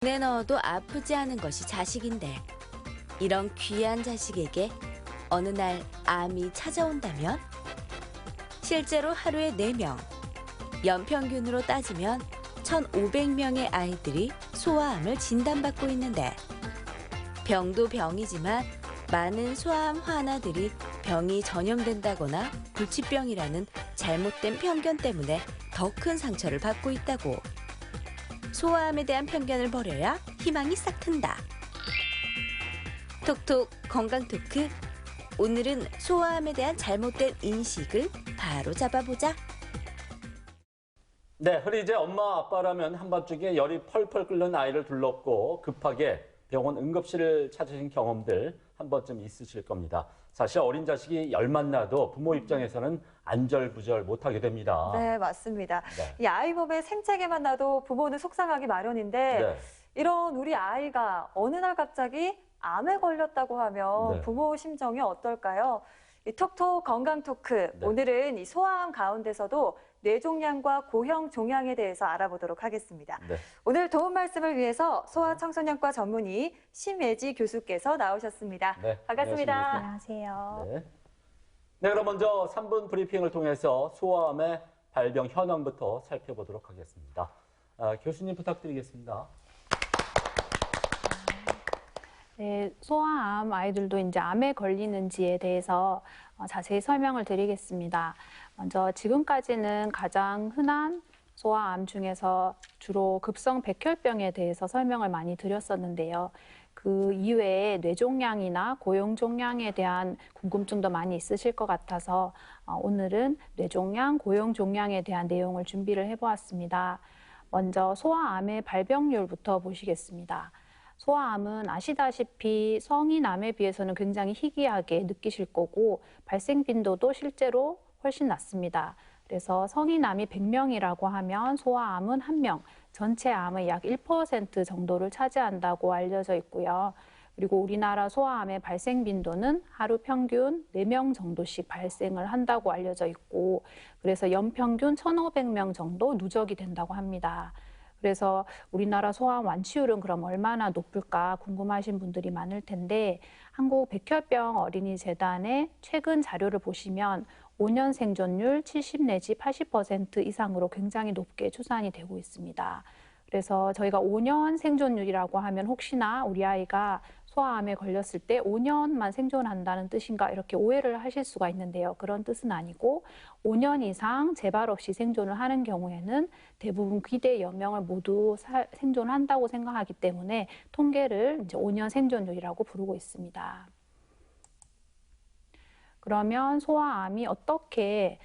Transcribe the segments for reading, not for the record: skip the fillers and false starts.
내 넣어도 아프지 않은 것이 자식인데 이런 귀한 자식에게 어느 날 암이 찾아온다면? 실제로 하루에 4명, 연평균으로 따지면 1,500명의 아이들이 소아암을 진단받고 있는데 병도 병이지만 많은 소아암 환아들이 병이 전염된다거나 불치병이라는 잘못된 편견 때문에 더 큰 상처를 받고 있다고. 소아암에 대한 편견을 버려야 희망이 싹 튼다. 톡톡 건강 토크. 오늘은 소아암에 대한 잘못된 인식을 바로 잡아보자. 네, 흔히 이제 엄마 아빠라면 한밤중에 열이 펄펄 끓는 아이를 둘렀고 급하게 병원 응급실을 찾으신 경험들 한 번쯤 있으실 겁니다. 사실 어린 자식이 열만 나도 부모 입장에서는 안절부절 못하게 됩니다. 네, 맞습니다. 네. 이 아이 몸에 생채기만 나도 부모는 속상하기 마련인데 네. 이런 우리 아이가 어느 날 갑자기 암에 걸렸다고 하면 네. 부모 심정이 어떨까요? 이 톡톡 건강 토크. 네. 오늘은 이 소아암 가운데서도 뇌종양과 고형 종양에 대해서 알아보도록 하겠습니다. 네. 오늘 도움 말씀을 위해서 소아청소년과 전문의 심예지 교수께서 나오셨습니다. 네, 반갑습니다. 안녕하세요. 네. 네, 그럼 먼저 3분 브리핑을 통해서 소아암의 발병 현황부터 살펴보도록 하겠습니다. 교수님 부탁드리겠습니다. 네, 소아암 아이들도 이제 암에 걸리는지에 대해서 자세히 설명을 드리겠습니다. 먼저 지금까지는 가장 흔한 소아암 중에서 주로 급성 백혈병에 대해서 설명을 많이 드렸었는데요. 그 이외에 뇌종양이나 고형종양에 대한 궁금증도 많이 있으실 것 같아서 오늘은 뇌종양, 고형종양에 대한 내용을 준비를 해보았습니다. 먼저 소아암의 발병률부터 보시겠습니다. 소아암은 아시다시피 성인암에 비해서는 굉장히 희귀하게 느끼실 거고 발생 빈도도 실제로 훨씬 낮습니다. 그래서 성인암이 100명이라고 하면 소아암은 1명, 전체 암의 약 1% 정도를 차지한다고 알려져 있고요. 그리고 우리나라 소아암의 발생 빈도는 하루 평균 4명 정도씩 발생을 한다고 알려져 있고 그래서 연평균 1,500명 정도 누적이 된다고 합니다. 그래서 우리나라 소아암 완치율은 그럼 얼마나 높을까 궁금하신 분들이 많을 텐데 한국백혈병 어린이재단의 최근 자료를 보시면 5년 생존율 70 내지 80% 이상으로 굉장히 높게 추산이 되고 있습니다. 그래서 저희가 5년 생존율이라고 하면 혹시나 우리 아이가 소아암에 걸렸을 때 5년만 생존한다는 뜻인가 이렇게 오해를 하실 수가 있는데요. 그런 뜻은 아니고 5년 이상 재발 없이 생존을 하는 경우에는 대부분 귀대 여명을 모두 생존한다고 생각하기 때문에 통계를 이제 5년 생존율이라고 부르고 있습니다. 그러면 소아암이 어떻게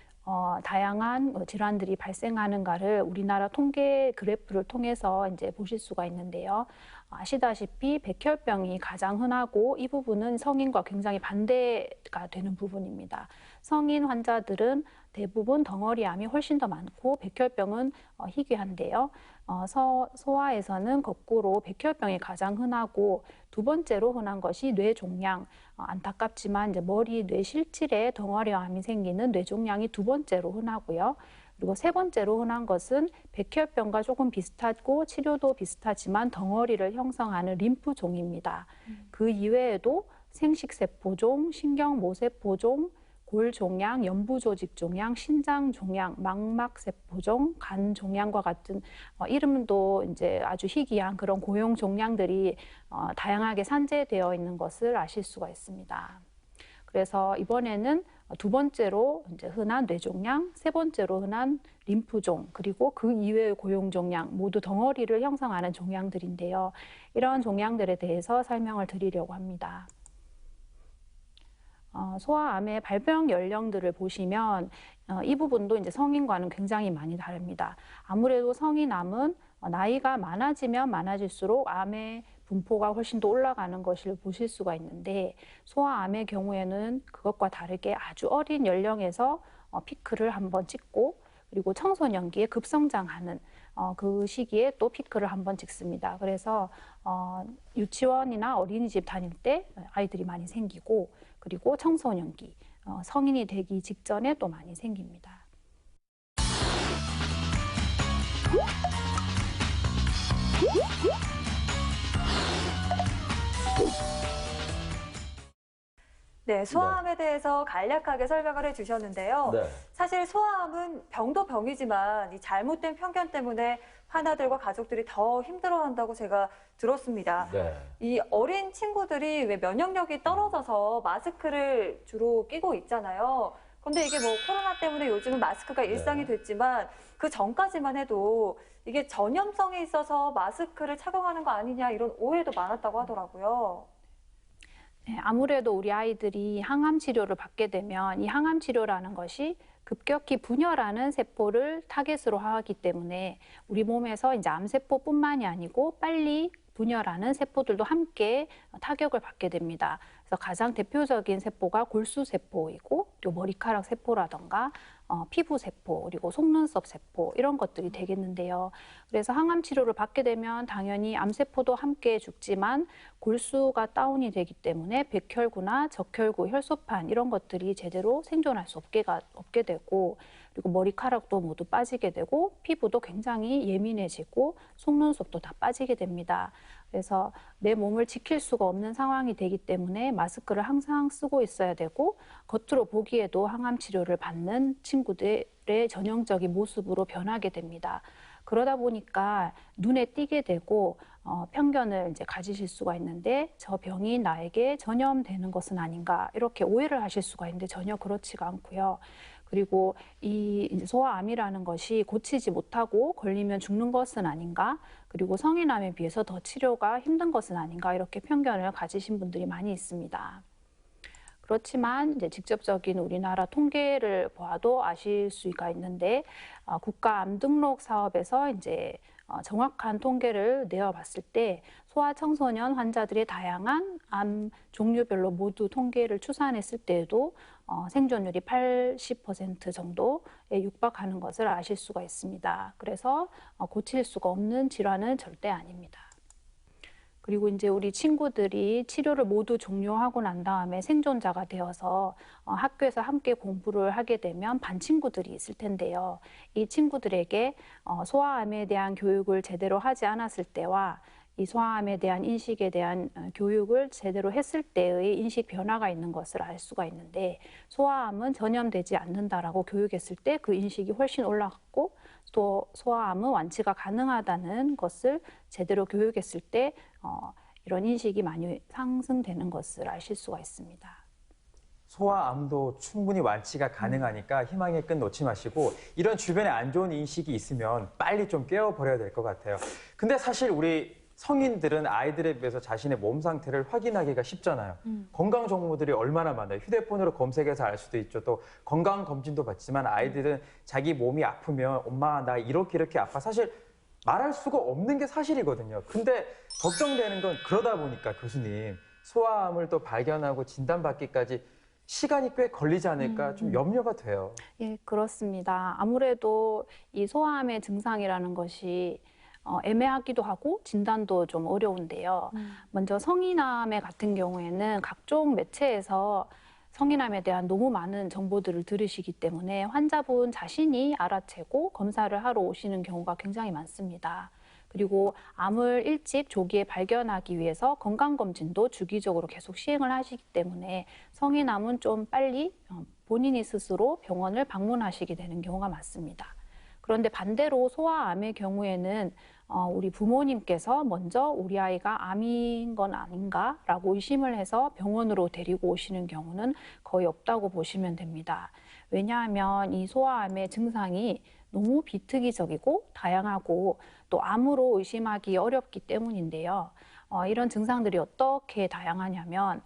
다양한 질환들이 발생하는가를 우리나라 통계 그래프를 통해서 이제 보실 수가 있는데요. 아시다시피 백혈병이 가장 흔하고 이 부분은 성인과 굉장히 반대가 되는 부분입니다. 성인 환자들은 대부분 덩어리암이 훨씬 더 많고 백혈병은 희귀한데요. 소아에서는 거꾸로 백혈병이 가장 흔하고 두 번째로 흔한 것이 뇌종양. 안타깝지만 이제 머리 뇌실질에 덩어리암이 생기는 뇌종양이 두 번째로 흔하고요. 그리고 세 번째로 흔한 것은 백혈병과 조금 비슷하고 치료도 비슷하지만 덩어리를 형성하는 림프종입니다. 그 이외에도 생식세포종, 신경모세포종, 골종양, 연부조직종양, 신장종양, 망막세포종, 간종양과 같은 이름도 이제 아주 희귀한 그런 고형종양들이 다양하게 산재되어 있는 것을 아실 수가 있습니다. 그래서 이번에는 두 번째로 이제 흔한 뇌종양, 세 번째로 흔한 림프종, 그리고 그 이외의 고형종양 모두 덩어리를 형성하는 종양들인데요. 이런 종양들에 대해서 설명을 드리려고 합니다. 소아암의 발병 연령들을 보시면 이 부분도 이제 성인과는 굉장히 많이 다릅니다. 아무래도 성인암은 나이가 많아지면 많아질수록 암의 분포가 훨씬 더 올라가는 것을 보실 수가 있는데 소아암의 경우에는 그것과 다르게 아주 어린 연령에서 피크를 한번 찍고 그리고 청소년기에 급성장하는 그 시기에 또 피크를 한번 찍습니다. 그래서 유치원이나 어린이집 다닐 때 아이들이 많이 생기고 그리고 청소년기, 성인이 되기 직전에 또 많이 생깁니다. 네, 소아암에 대해서 간략하게 설명을 해주셨는데요. 네. 사실 소아암은 병도 병이지만 이 잘못된 편견 때문에 환자들과 가족들이 더 힘들어한다고 제가 들었습니다. 네. 이 어린 친구들이 왜 면역력이 떨어져서 마스크를 주로 끼고 있잖아요. 근데 이게 뭐 코로나 때문에 요즘은 마스크가 일상이 됐지만 그 전까지만 해도 이게 전염성이 있어서 마스크를 착용하는 거 아니냐 이런 오해도 많았다고 하더라고요. 네, 아무래도 우리 아이들이 항암 치료를 받게 되면 이 항암 치료라는 것이 급격히 분열하는 세포를 타겟으로 하기 때문에 우리 몸에서 이제 암세포뿐만이 아니고 빨리 분열하는 세포들도 함께 타격을 받게 됩니다. 그래서 가장 대표적인 세포가 골수세포이고 또 머리카락 세포라던가 피부 세포 그리고 속눈썹 세포 이런 것들이 되겠는데요. 그래서 항암 치료를 받게 되면 당연히 암세포도 함께 죽지만 골수가 다운이 되기 때문에 백혈구나 적혈구, 혈소판 이런 것들이 제대로 생존할 수 없게 되고 그리고 머리카락도 모두 빠지게 되고 피부도 굉장히 예민해지고 속눈썹도 다 빠지게 됩니다. 그래서 내 몸을 지킬 수가 없는 상황이 되기 때문에 마스크를 항상 쓰고 있어야 되고 겉으로 보기에도 항암 치료를 받는 친구들의 전형적인 모습으로 변하게 됩니다. 그러다 보니까 눈에 띄게 되고 편견을 이제 가지실 수가 있는데 저 병이 나에게 전염되는 것은 아닌가 이렇게 오해를 하실 수가 있는데 전혀 그렇지가 않고요. 그리고 이 소아암이라는 것이 고치지 못하고 걸리면 죽는 것은 아닌가, 그리고 성인암에 비해서 더 치료가 힘든 것은 아닌가 이렇게 편견을 가지신 분들이 많이 있습니다. 그렇지만 이제 직접적인 우리나라 통계를 보아도 아실 수가 있는데 국가 암 등록 사업에서 이제 정확한 통계를 내어봤을 때 소아청소년 환자들의 다양한 암 종류별로 모두 통계를 추산했을 때에도 생존율이 80% 정도에 육박하는 것을 아실 수가 있습니다. 그래서 고칠 수가 없는 질환은 절대 아닙니다. 그리고 이제 우리 친구들이 치료를 모두 종료하고 난 다음에 생존자가 되어서 학교에서 함께 공부를 하게 되면 반 친구들이 있을 텐데요. 이 친구들에게 소아암에 대한 교육을 제대로 하지 않았을 때와 이 소아암에 대한 인식에 대한 교육을 제대로 했을 때의 인식 변화가 있는 것을 알 수가 있는데 소아암은 전염되지 않는다라고 교육했을 때 그 인식이 훨씬 올라갔고 또 소아암은 완치가 가능하다는 것을 제대로 교육했을 때 이런 인식이 많이 상승되는 것을 아실 수가 있습니다. 소아암도 충분히 완치가 가능하니까 희망의 끈 놓지 마시고 이런 주변에 안 좋은 인식이 있으면 빨리 좀 깨워버려야 될 것 같아요. 근데 사실 우리 성인들은 아이들에 비해서 자신의 몸 상태를 확인하기가 쉽잖아요. 건강 정보들이 얼마나 많아요. 휴대폰으로 검색해서 알 수도 있죠. 또 건강 검진도 받지만 아이들은 자기 몸이 아프면 엄마 나 이렇게 아파 사실 말할 수가 없는 게 사실이거든요. 근데 걱정되는 건 그러다 보니까 교수님 소아암을 또 발견하고 진단받기까지 시간이 꽤 걸리지 않을까 좀 염려가 돼요. 예, 그렇습니다. 아무래도 이 소아암의 증상이라는 것이 애매하기도 하고 진단도 좀 어려운데요. 먼저 성인암의 같은 경우에는 각종 매체에서 성인암에 대한 너무 많은 정보들을 들으시기 때문에 환자분 자신이 알아채고 검사를 하러 오시는 경우가 굉장히 많습니다. 그리고 암을 일찍 조기에 발견하기 위해서 건강검진도 주기적으로 계속 시행을 하시기 때문에 성인암은 좀 빨리 본인이 스스로 병원을 방문하시게 되는 경우가 많습니다. 그런데 반대로 소아암의 경우에는 우리 부모님께서 먼저 우리 아이가 암인 건 아닌가라고 의심을 해서 병원으로 데리고 오시는 경우는 거의 없다고 보시면 됩니다. 왜냐하면 이 소아암의 증상이 너무 비특이적이고 다양하고 또 암으로 의심하기 어렵기 때문인데요. 이런 증상들이 어떻게 다양하냐면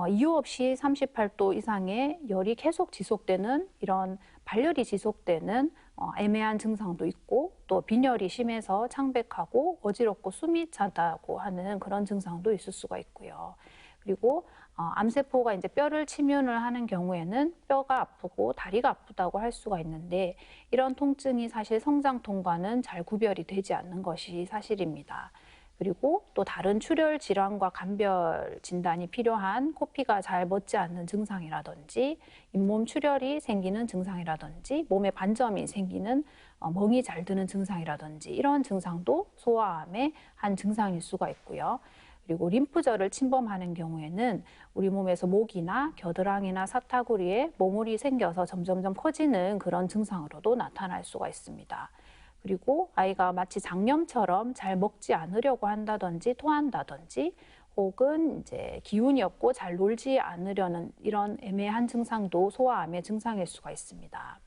이유 없이 38도 이상의 열이 계속 지속되는 이런 발열이 지속되는 애매한 증상도 있고 또 빈혈이 심해서 창백하고 어지럽고 숨이 차다고 하는 그런 증상도 있을 수가 있고요. 그리고 암세포가 이제 뼈를 침윤을 하는 경우에는 뼈가 아프고 다리가 아프다고 할 수가 있는데 이런 통증이 사실 성장통과는 잘 구별이 되지 않는 것이 사실입니다. 그리고 또 다른 출혈 질환과 감별 진단이 필요한 코피가 잘 멎지 않는 증상이라든지 잇몸 출혈이 생기는 증상이라든지 몸에 반점이 생기는 멍이 잘 드는 증상이라든지 이런 증상도 소아암의 한 증상일 수가 있고요. 그리고 림프절을 침범하는 경우에는 우리 몸에서 목이나 겨드랑이나 사타구리에 모물이 생겨서 점점점 커지는 그런 증상으로도 나타날 수가 있습니다. 그리고 아이가 마치 장염처럼 잘 먹지 않으려고 한다든지 토한다든지 혹은 이제 기운이 없고 잘 놀지 않으려는 이런 애매한 증상도 소아암의 증상일 수가 있습니다.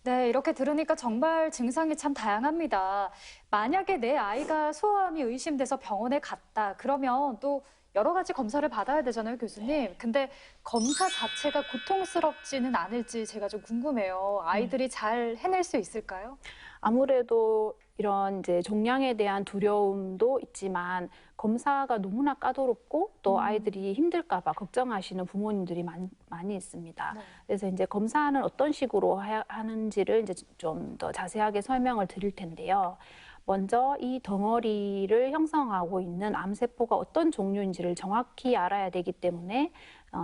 네, 이렇게 들으니까 정말 증상이 참 다양합니다. 만약에 내 아이가 소아암이 의심돼서 병원에 갔다. 그러면 또 여러 가지 검사를 받아야 되잖아요, 교수님. 근데 검사 자체가 고통스럽지는 않을지 제가 좀 궁금해요. 아이들이 잘 해낼 수 있을까요? 아무래도 이런 이제 종양에 대한 두려움도 있지만 검사가 너무나 까다롭고 또 아이들이 힘들까 봐 걱정하시는 부모님들이 많이 있습니다. 네. 그래서 이제 검사는 어떤 식으로 하는지를 이제 좀 더 자세하게 설명을 드릴 텐데요. 먼저 이 덩어리를 형성하고 있는 암세포가 어떤 종류인지를 정확히 알아야 되기 때문에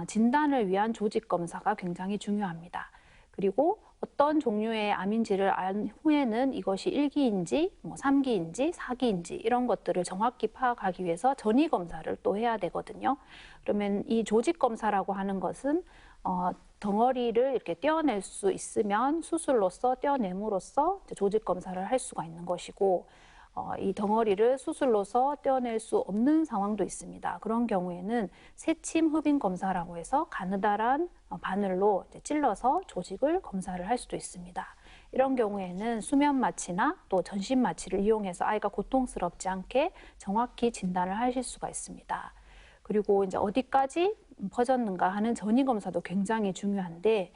진단을 위한 조직 검사가 굉장히 중요합니다. 그리고 어떤 종류의 암인지를 안 후에는 이것이 1기인지, 3기인지, 4기인지 이런 것들을 정확히 파악하기 위해서 전이 검사를 또 해야 되거든요. 그러면 이 조직 검사라고 하는 것은 덩어리를 이렇게 떼어낼 수 있으면 수술로서 떼어냄으로써 조직 검사를 할 수가 있는 것이고 이 덩어리를 수술로서 떼어낼 수 없는 상황도 있습니다. 그런 경우에는 새침 흡인 검사라고 해서 가느다란 바늘로 찔러서 조직을 검사를 할 수도 있습니다. 이런 경우에는 수면 마취나 또 전신 마취를 이용해서 아이가 고통스럽지 않게 정확히 진단을 하실 수가 있습니다. 그리고 이제 어디까지 퍼졌는가 하는 전이 검사도 굉장히 중요한데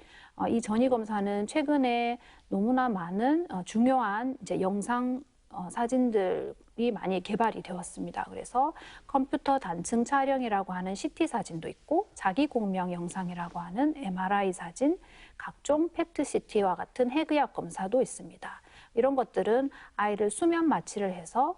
이 전이 검사는 최근에 너무나 많은 중요한 이제 영상 사진들이 많이 개발이 되었습니다. 그래서 컴퓨터 단층 촬영이라고 하는 CT 사진도 있고 자기 공명 영상이라고 하는 MRI 사진, 각종 PET CT와 같은 핵의학 검사도 있습니다. 이런 것들은 아이를 수면 마취를 해서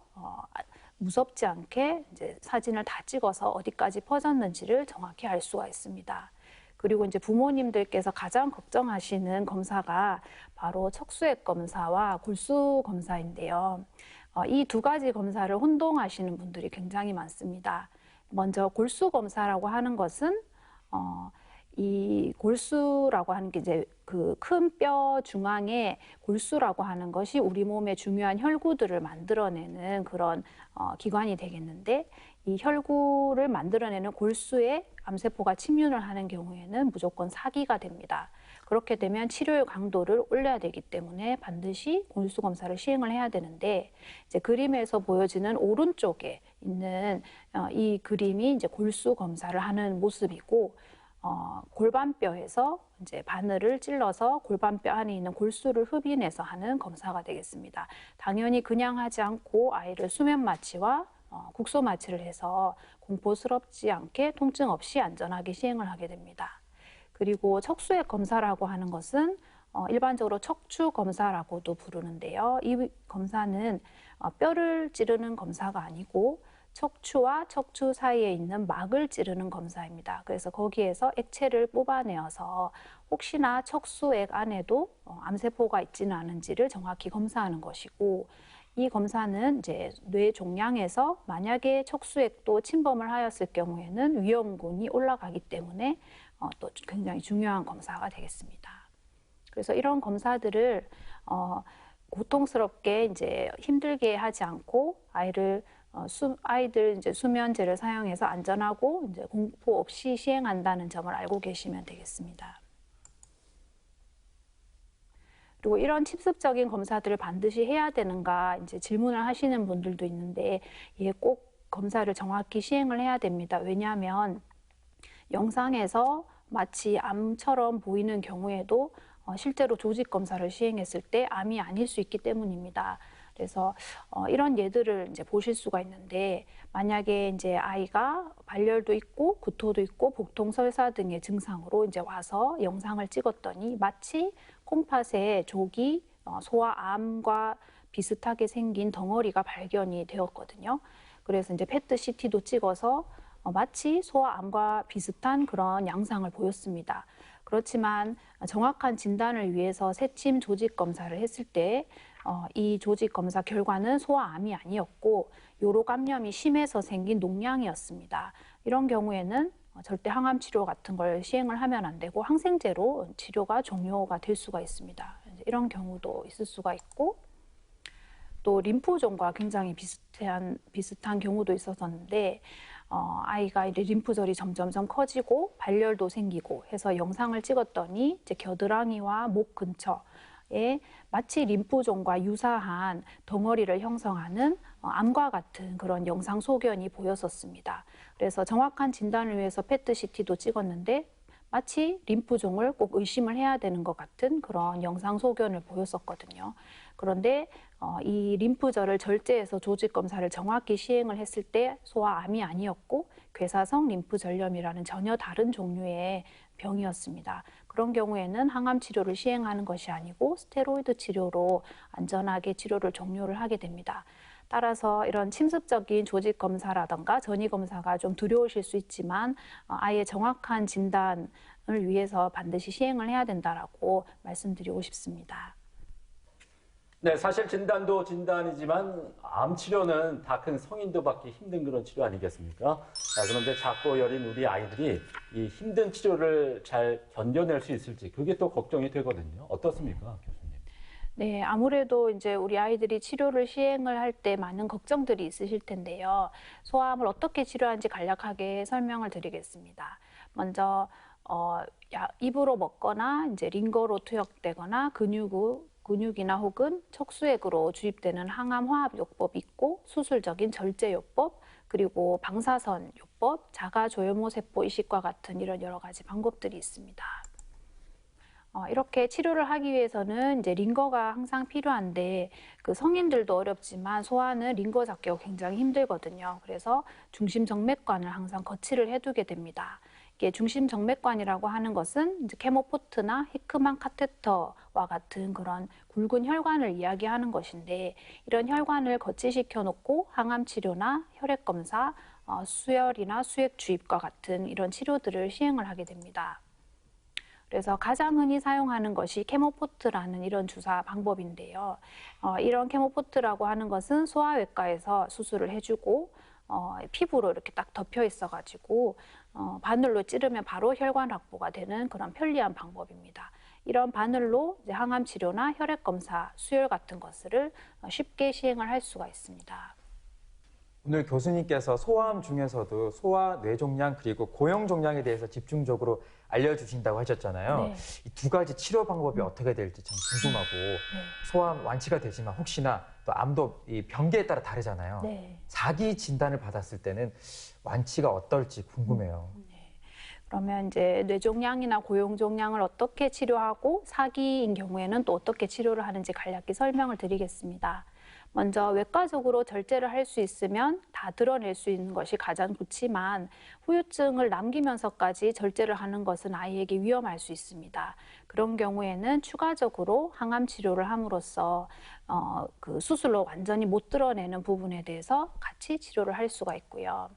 무섭지 않게 이제 사진을 다 찍어서 어디까지 퍼졌는지를 정확히 알 수가 있습니다. 그리고 이제 부모님들께서 가장 걱정하시는 검사가 바로 척수액 검사와 골수 검사인데요. 이 두 가지 검사를 혼동하시는 분들이 굉장히 많습니다. 먼저 골수 검사라고 하는 것은 이 골수라고 하는 게 이제 그 큰 뼈 중앙에 골수라고 하는 것이 우리 몸의 중요한 혈구들을 만들어내는 그런 기관이 되겠는데 이 혈구를 만들어내는 골수에 암세포가 침윤을 하는 경우에는 무조건 사기가 됩니다. 그렇게 되면 치료의 강도를 올려야 되기 때문에 반드시 골수 검사를 시행을 해야 되는데 이제 그림에서 보여지는 오른쪽에 있는 이 그림이 이제 골수 검사를 하는 모습이고 골반뼈에서 이제 바늘을 찔러서 골반뼈 안에 있는 골수를 흡인해서 하는 검사가 되겠습니다. 당연히 그냥 하지 않고 아이를 수면 마취와 국소 마취를 해서 공포스럽지 않게 통증 없이 안전하게 시행을 하게 됩니다. 그리고 척수액 검사라고 하는 것은 일반적으로 척추 검사라고도 부르는데요. 이 검사는 뼈를 찌르는 검사가 아니고 척추와 척추 사이에 있는 막을 찌르는 검사입니다. 그래서 거기에서 액체를 뽑아내어서 혹시나 척수액 안에도 암세포가 있지는 않은지를 정확히 검사하는 것이고 이 검사는 이제 뇌 종양에서 만약에 척수액도 침범을 하였을 경우에는 위험군이 올라가기 때문에 또 굉장히 중요한 검사가 되겠습니다. 그래서 이런 검사들을 고통스럽게 이제 힘들게 하지 않고 아이들 이제 수면제를 사용해서 안전하고 이제 공포 없이 시행한다는 점을 알고 계시면 되겠습니다. 그리고 이런 침습적인 검사들을 반드시 해야 되는가 이제 질문을 하시는 분들도 있는데 꼭 검사를 정확히 시행을 해야 됩니다. 왜냐하면 영상에서 마치 암처럼 보이는 경우에도 실제로 조직 검사를 시행했을 때 암이 아닐 수 있기 때문입니다. 그래서 이런 예들을 이제 보실 수가 있는데 만약에 이제 아이가 발열도 있고 구토도 있고 복통 설사 등의 증상으로 이제 와서 영상을 찍었더니 마치 콩팥에 조기 소아암과 비슷하게 생긴 덩어리가 발견이 되었거든요. 그래서 이제 PET CT도 찍어서 마치 소아암과 비슷한 그런 양상을 보였습니다. 그렇지만 정확한 진단을 위해서 새침 조직 검사를 했을 때 이 조직 검사 결과는 소아암이 아니었고 요로 감염이 심해서 생긴 농양이었습니다. 이런 경우에는 절대 항암 치료 같은 걸 시행을 하면 안 되고 항생제로 치료가 종료가 될 수가 있습니다. 이런 경우도 있을 수가 있고, 또 림프종과 굉장히 비슷한 경우도 있었는데 아이가 이제 림프절이 점점점 커지고 발열도 생기고 해서 영상을 찍었더니 이제 겨드랑이와 목 근처에 마치 림프종과 유사한 덩어리를 형성하는 암과 같은 그런 영상 소견이 보였었습니다. 그래서 정확한 진단을 위해서 PET-CT도 찍었는데 마치 림프종을 꼭 의심을 해야 되는 것 같은 그런 영상 소견을 보였었거든요. 그런데 이 림프절을 절제해서 조직 검사를 정확히 시행을 했을 때 소아암이 아니었고 괴사성 림프절염이라는 전혀 다른 종류의 병이었습니다. 그런 경우에는 항암 치료를 시행하는 것이 아니고 스테로이드 치료로 안전하게 치료를 종료를 하게 됩니다. 따라서 이런 침습적인 조직 검사라든가 전이 검사가 좀 두려우실 수 있지만 아예 정확한 진단을 위해서 반드시 시행을 해야 된다라고 말씀드리고 싶습니다. 네, 사실 진단도 진단이지만 암 치료는 다 큰 성인도 받기 힘든 그런 치료 아니겠습니까? 그런데 작고 여린 우리 아이들이 이 힘든 치료를 잘 견뎌낼 수 있을지 그게 또 걱정이 되거든요. 어떻습니까, 교수님? 네, 아무래도 이제 우리 아이들이 치료를 시행을 할 때 많은 걱정들이 있으실 텐데요. 소아암을 어떻게 치료하는지 간략하게 설명을 드리겠습니다. 먼저 입으로 먹거나 이제 링거로 투여되거나 근육이나 혹은 척수액으로 주입되는 항암 화합 요법이 있고 수술적인 절제 요법, 그리고 방사선 요법, 자가 조혈모 세포 이식과 같은 이런 여러 가지 방법들이 있습니다. 이렇게 치료를 하기 위해서는 이제 링거가 항상 필요한데 그 성인들도 어렵지만 소아는 링거 잡기가 굉장히 힘들거든요. 그래서 중심 정맥관을 항상 거치를 해두게 됩니다. 이게 중심 정맥관이라고 하는 것은 이제 케모포트나 히크만 카테터와 같은 그런 굵은 혈관을 이야기하는 것인데 이런 혈관을 거치시켜 놓고 항암 치료나 혈액 검사, 수혈이나 수액 주입과 같은 이런 치료들을 시행을 하게 됩니다. 그래서 가장 흔히 사용하는 것이 케모포트라는 이런 주사 방법인데요. 이런 케모포트라고 하는 것은 소아외과에서 수술을 해주고 피부로 이렇게 딱 덮여 있어가지고 바늘로 찌르면 바로 혈관 확보가 되는 그런 편리한 방법입니다. 이런 바늘로 이제 항암 치료나 혈액 검사, 수혈 같은 것을 쉽게 시행을 할 수가 있습니다. 오늘 교수님께서 소아암 중에서도 소아 뇌종양 그리고 고형종양에 대해서 집중적으로 알려주신다고 하셨잖아요. 네. 이 두 가지 치료 방법이 어떻게 될지 참 궁금하고 소아암 완치가 되지만 혹시나 또 암도 이 병기에 따라 다르잖아요. 네. 4기 진단을 받았을 때는 완치가 어떨지 궁금해요. 그러면 이제 뇌종양이나 고형종양을 어떻게 치료하고 4기인 경우에는 또 어떻게 치료를 하는지 간략히 설명을 드리겠습니다. 먼저 외과적으로 절제를 할 수 있으면 다 드러낼 수 있는 것이 가장 좋지만 후유증을 남기면서까지 절제를 하는 것은 아이에게 위험할 수 있습니다. 그런 경우에는 추가적으로 항암 치료를 함으로써 그 수술로 완전히 못 드러내는 부분에 대해서 같이 치료를 할 수가 있고요.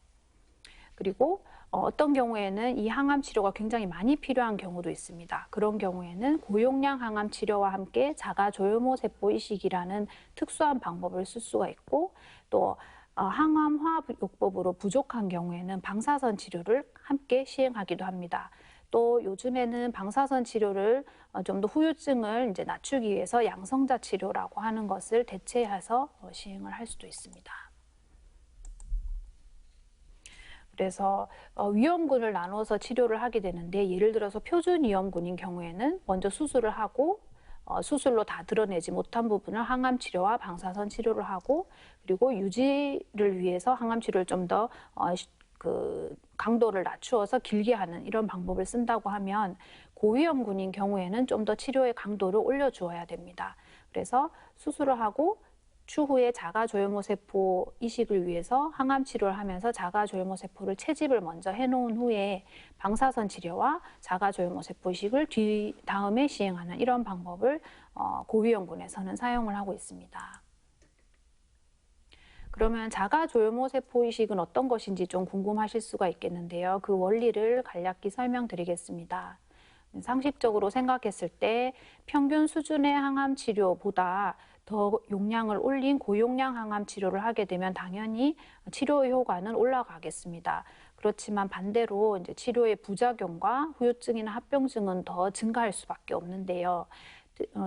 그리고 어떤 경우에는 이 항암 치료가 굉장히 많이 필요한 경우도 있습니다. 그런 경우에는 고용량 항암 치료와 함께 자가 조혈모 세포 이식이라는 특수한 방법을 쓸 수가 있고 또 항암 화합 요법으로 부족한 경우에는 방사선 치료를 함께 시행하기도 합니다. 또 요즘에는 방사선 치료를 좀 더 후유증을 이제 낮추기 위해서 양성자 치료라고 하는 것을 대체해서 시행을 할 수도 있습니다. 그래서 위험군을 나눠서 치료를 하게 되는데 예를 들어서 표준 위험군인 경우에는 먼저 수술을 하고 수술로 다 드러내지 못한 부분을 항암 치료와 방사선 치료를 하고 그리고 유지를 위해서 항암 치료를 좀 더 그 강도를 낮추어서 길게 하는 이런 방법을 쓴다고 하면 고위험군인 경우에는 좀 더 치료의 강도를 올려주어야 됩니다. 그래서 수술을 하고 추후에 자가조혈모 세포 이식을 위해서 항암 치료를 하면서 자가조혈모 세포를 채집을 먼저 해놓은 후에 방사선 치료와 자가조혈모 세포 이식을 다음에 시행하는 이런 방법을 고위험군에서는 사용을 하고 있습니다. 그러면 자가조혈모 세포 이식은 어떤 것인지 좀 궁금하실 수가 있겠는데요. 그 원리를 간략히 설명드리겠습니다. 상식적으로 생각했을 때 평균 수준의 항암 치료보다 더 용량을 올린 고용량 항암 치료를 하게 되면 당연히 치료 효과는 올라가겠습니다. 그렇지만 반대로 이제 치료의 부작용과 후유증이나 합병증은 더 증가할 수밖에 없는데요.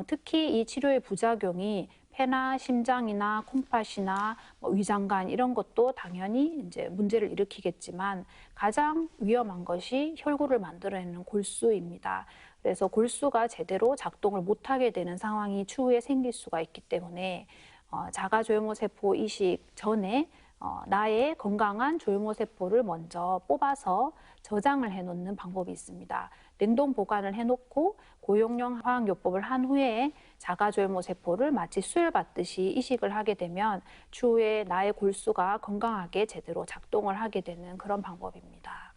특히 이 치료의 부작용이 폐나 심장이나 콩팥이나 위장관 이런 것도 당연히 이제 문제를 일으키겠지만 가장 위험한 것이 혈구를 만들어내는 골수입니다. 그래서 골수가 제대로 작동을 못하게 되는 상황이 추후에 생길 수가 있기 때문에 자가조혈모세포 이식 전에 나의 건강한 조혈모세포를 먼저 뽑아서 저장을 해놓는 방법이 있습니다. 냉동 보관을 해놓고 고용량 화학요법을 한 후에 자가조혈모세포를 마치 수혈받듯이 이식을 하게 되면 추후에 나의 골수가 건강하게 제대로 작동을 하게 되는 그런 방법입니다.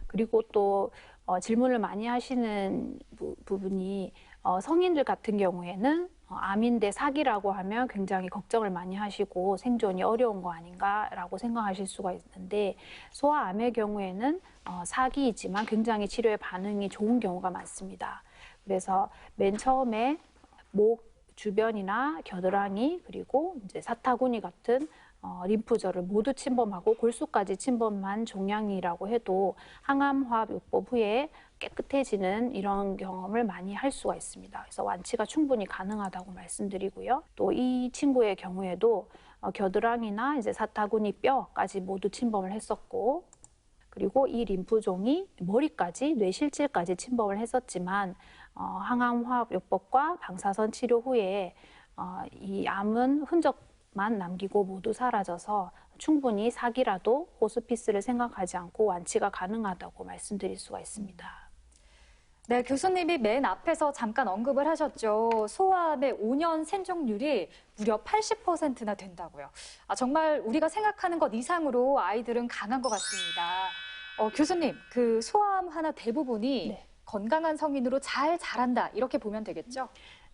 그리고 또 질문을 많이 하시는 부분이 성인들 같은 경우에는 암인데 사기라고 하면 굉장히 걱정을 많이 하시고 생존이 어려운 거 아닌가라고 생각하실 수가 있는데 소아암의 경우에는 사기이지만 굉장히 치료에 반응이 좋은 경우가 많습니다. 그래서 맨 처음에 목 주변이나 겨드랑이 그리고 이제 사타구니 같은 림프절을 모두 침범하고 골수까지 침범한 종양이라고 해도 항암화합요법 후에 깨끗해지는 이런 경험을 많이 할 수가 있습니다. 그래서 완치가 충분히 가능하다고 말씀드리고요. 또 이 친구의 경우에도 겨드랑이나 이제 사타구니 뼈까지 모두 침범을 했었고 그리고 이 림프종이 머리까지 뇌실질까지 침범을 했었지만 항암화합요법과 방사선 치료 후에 이 암은 흔적만 남기고 모두 사라져서 충분히 사기라도 호스피스를 생각하지 않고 완치가 가능하다고 말씀드릴 수가 있습니다. 네, 교수님이 맨 앞에서 잠깐 언급을 하셨죠. 소아암의 5년 생존율이 무려 80%나 된다고요. 정말 우리가 생각하는 것 이상으로 아이들은 강한 것 같습니다. 교수님, 그 소아암 하나 대부분이 네. 건강한 성인으로 잘 자란다 이렇게 보면 되겠죠?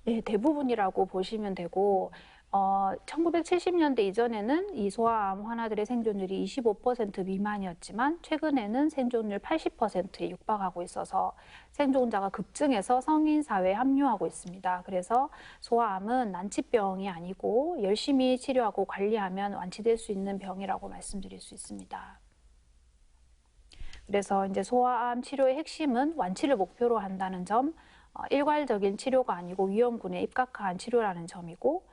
네, 대부분이라고 보시면 되고 1970년대 이전에는 이 소아암 환아들의 생존율이 25% 미만이었지만 최근에는 생존율 80%에 육박하고 있어서 생존자가 급증해서 성인 사회에 합류하고 있습니다. 그래서 소아암은 난치병이 아니고 열심히 치료하고 관리하면 완치될 수 있는 병이라고 말씀드릴 수 있습니다. 그래서 이제 소아암 치료의 핵심은 완치를 목표로 한다는 점, 일괄적인 치료가 아니고 위험군에 입각한 치료라는 점이고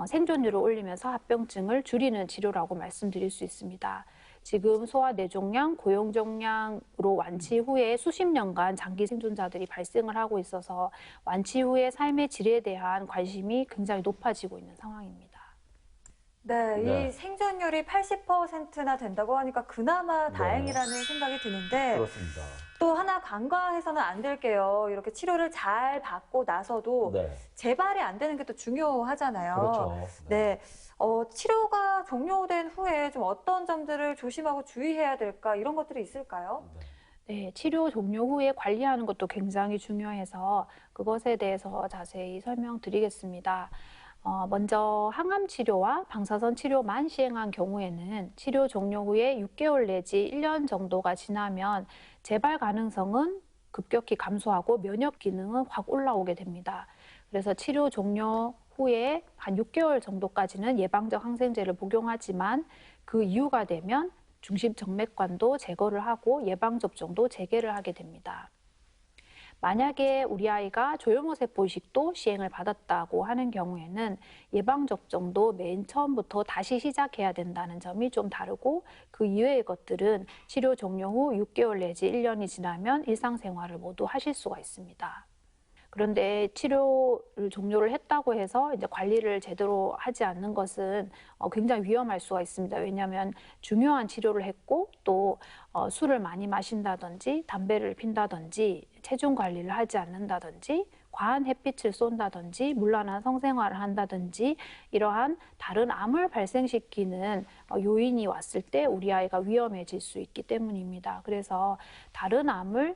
생존율을 올리면서 합병증을 줄이는 치료라고 말씀드릴 수 있습니다. 지금 소아 뇌종양, 고용종양으로 완치 후에 수십 년간 장기 생존자들이 발생을 하고 있어서 완치 후에 삶의 질에 대한 관심이 굉장히 높아지고 있는 상황입니다. 네, 이 생존율이 80%나 된다고 하니까 그나마 다행이라는 생각이 드는데 그렇습니다. 또 하나 간과해서는 안 될게요. 이렇게 치료를 잘 받고 나서도 재발이 안 되는 게 또 중요하잖아요. 그렇죠. 네, 치료가 종료된 후에 좀 어떤 점들을 조심하고 주의해야 될까 이런 것들이 있을까요? 네, 치료 종료 후에 관리하는 것도 굉장히 중요해서 그것에 대해서 자세히 설명드리겠습니다. 먼저 항암 치료와 방사선 치료만 시행한 경우에는 치료 종료 후에 6개월 내지 1년 정도가 지나면 재발 가능성은 급격히 감소하고 면역 기능은 확 올라오게 됩니다. 그래서 치료 종료 후에 한 6개월 정도까지는 예방적 항생제를 복용하지만 그 이후가 되면 중심정맥관도 제거를 하고 예방접종도 재개를 하게 됩니다. 만약에 우리 아이가 조혈모세포 이식도 시행을 받았다고 하는 경우에는 예방접종도 맨 처음부터 다시 시작해야 된다는 점이 좀 다르고 그 이외의 것들은 치료 종료 후 6개월 내지 1년이 지나면 일상생활을 모두 하실 수가 있습니다. 그런데 치료를 종료를 했다고 해서 이제 관리를 제대로 하지 않는 것은 굉장히 위험할 수가 있습니다. 왜냐하면 중요한 치료를 했고 또 술을 많이 마신다든지 담배를 핀다든지 체중 관리를 하지 않는다든지 과한 햇빛을 쏜다든지 문란한 성생활을 한다든지 이러한 다른 암을 발생시키는 요인이 왔을 때 우리 아이가 위험해질 수 있기 때문입니다. 그래서 다른 암을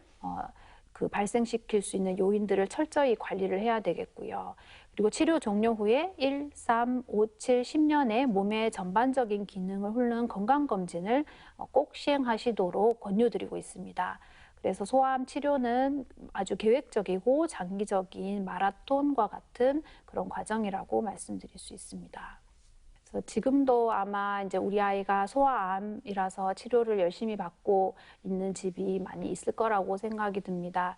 발생시킬 수 있는 요인들을 철저히 관리를 해야 되겠고요. 그리고 치료 종료 후에 1, 3, 5, 7, 10년의 몸의 전반적인 기능을 훑는 건강검진을 꼭 시행하시도록 권유드리고 있습니다. 그래서 소아암 치료는 아주 계획적이고 장기적인 마라톤과 같은 그런 과정이라고 말씀드릴 수 있습니다. 그래서 지금도 아마 이제 우리 아이가 소아암이라서 치료를 열심히 받고 있는 집이 많이 있을 거라고 생각이 듭니다.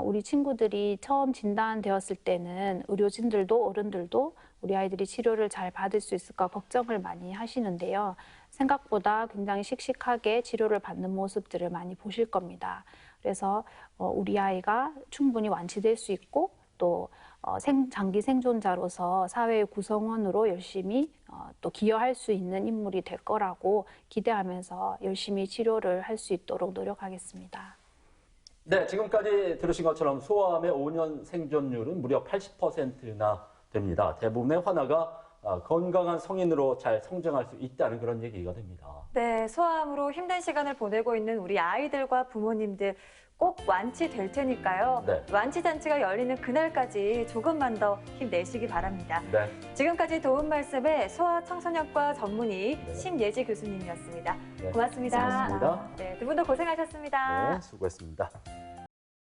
우리 친구들이 처음 진단되었을 때는 의료진들도 어른들도 우리 아이들이 치료를 잘 받을 수 있을까 걱정을 많이 하시는데요. 생각보다 굉장히 씩씩하게 치료를 받는 모습들을 많이 보실 겁니다. 그래서 우리 아이가 충분히 완치될 수 있고 또 장기 생존자로서 사회의 구성원으로 열심히 또 기여할 수 있는 인물이 될 거라고 기대하면서 열심히 치료를 할 수 있도록 노력하겠습니다. 네, 지금까지 들으신 것처럼 소아암의 5년 생존율은 무려 80%나 됩니다. 대부분의 환아가 건강한 성인으로 잘 성장할 수 있다는 그런 얘기가 됩니다. 네, 소아암으로 힘든 시간을 보내고 있는 우리 아이들과 부모님들 꼭 완치될 테니까요. 네. 완치잔치가 열리는 그날까지 조금만 더 힘내시기 바랍니다. 네. 지금까지 도움 말씀의 소아청소년과 전문의 네. 심예지 교수님이었습니다. 네, 고맙습니다. 고맙습니다. 네, 두 분도 고생하셨습니다. 네, 수고했습니다.